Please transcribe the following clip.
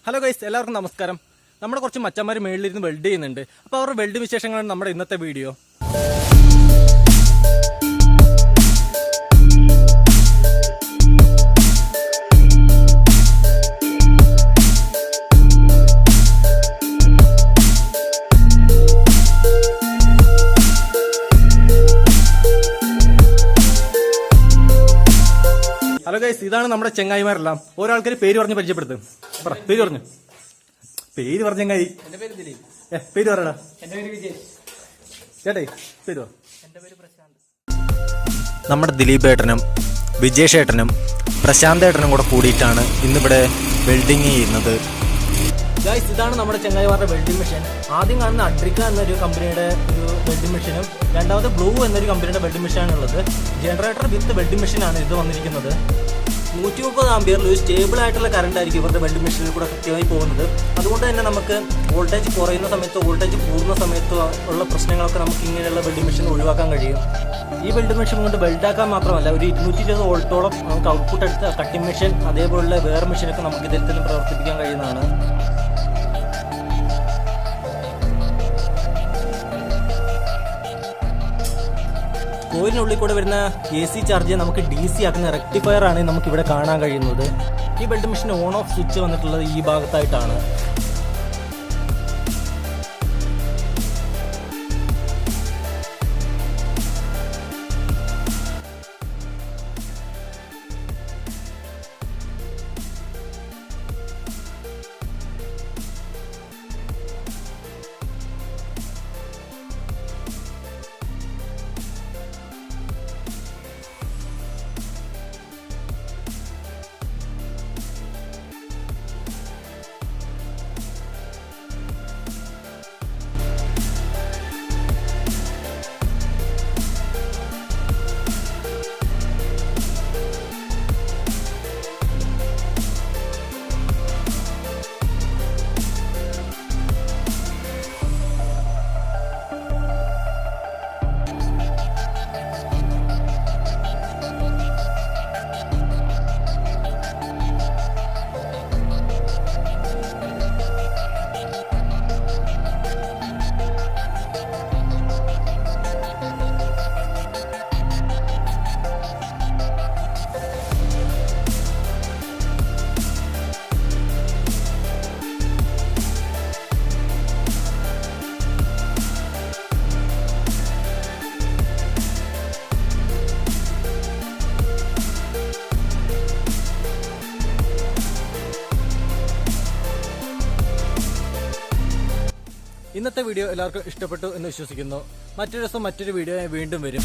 Hello guys, എല്ലാവർക്കും നമസ്കാരം. നമ്മുടെ കുറച്ച് മച്ചന്മാർ മേളിലിരുന്ന് വെൽഡ് ചെയ്യുന്നുണ്ട്. അപ്പോൾ അവരുടെ വെൽഡ് വിശേഷങ്ങളാണ് നമ്മുടെ ഇന്നത്തെ വീഡിയോ. ഹലോ ഗൈസ്, ഇതാണ് നമ്മുടെ ചെങ്ങായിമാരെല്ലാം. ഒരാൾക്കൊരു പേര് പറഞ്ഞ് പരിചയപ്പെടുത്തും. പേര് പറഞ്ഞു ചെങ്ങായി. പേര് പറയടാ. ചേട്ടേ പേര് പറ. നമ്മുടെ ദിലീപ് ഏട്ടനും വിജേഷ് ഏട്ടനും പ്രശാന്ത് ഏട്ടനും കൂടെ കൂടിയിട്ടാണ് ഇന്നിവിടെ വെൽഡിങ് ചെയ്യുന്നത്. ഗൈസ്, ഇതാണ് നമ്മുടെ ചെങ്ങായിമാരുടെ വെൽഡിംഗ് മെഷീൻ. ആദ്യം കാണുന്ന അഡ്രിക്ക എന്നൊരു കമ്പനിയുടെ ഒരു വെൽഡിംഗ് മെഷീനും രണ്ടാമത് ബ്ലൂ എന്നൊരു കമ്പനിയുടെ വെൽഡിംഗ് മെഷീനാണുള്ളത്. ജനറേറ്റർ വിത്ത് വെൽഡിംഗ് മെഷീനാണ് ഇത് വന്നിരിക്കുന്നത്. 130 ആംപിയറിൽ ഒരു സ്റ്റേബിൾ ആയിട്ടുള്ള കറണ്ട് ആയിരിക്കും ഇവരുടെ വെൽഡിംഗ് മെഷീനിൽ കൂടെ കൃത്യമായി പോകുന്നത്. അതുകൊണ്ട് തന്നെ നമുക്ക് വോൾട്ടേജ് കുറയുന്ന സമയത്തോ വോൾട്ടേജ് കൂടുന്ന സമയത്തോ ഉള്ള പ്രശ്നങ്ങളൊക്കെ നമുക്ക് ഇങ്ങനെയുള്ള വെൽഡിംഗ് മെഷീൻ ഒഴിവാക്കാൻ കഴിയും. ഈ വെൽഡിംഗ് മെഷീൻ കൊണ്ട് വെൽഡാക്കാൻ മാത്രമല്ല ഒരു 220 വോൾട്ടോളം നമുക്ക് ഔട്ട്പുട്ട് എടുത്ത കട്ടിംഗ് മെഷീൻ അതേപോലുള്ള വേറെ മെഷീനൊക്കെ നമുക്ക് ഇത്തരത്തിലും പ്രവർത്തിപ്പിക്കാൻ കഴിയുന്നതാണ്. കോയിലിനുള്ളിൽ കൂടെ വരുന്ന AC ചാർജ് നമുക്ക് DC ആക്കുന്ന റെക്ടിഫയർ ആണ് നമുക്ക് ഇവിടെ കാണാൻ കഴിയുന്നത്. ഈ welding machine on off switch വന്നിട്ടുള്ളത് ഈ ഭാഗത്തായിട്ടാണ്. ഇന്നത്തെ വീഡിയോ എല്ലാവർക്കും ഇഷ്ടപ്പെട്ടു എന്ന് വിശ്വസിക്കുന്നു. മറ്റൊരു ദിവസം മറ്റൊരു വീഡിയോ വീണ്ടും വരും.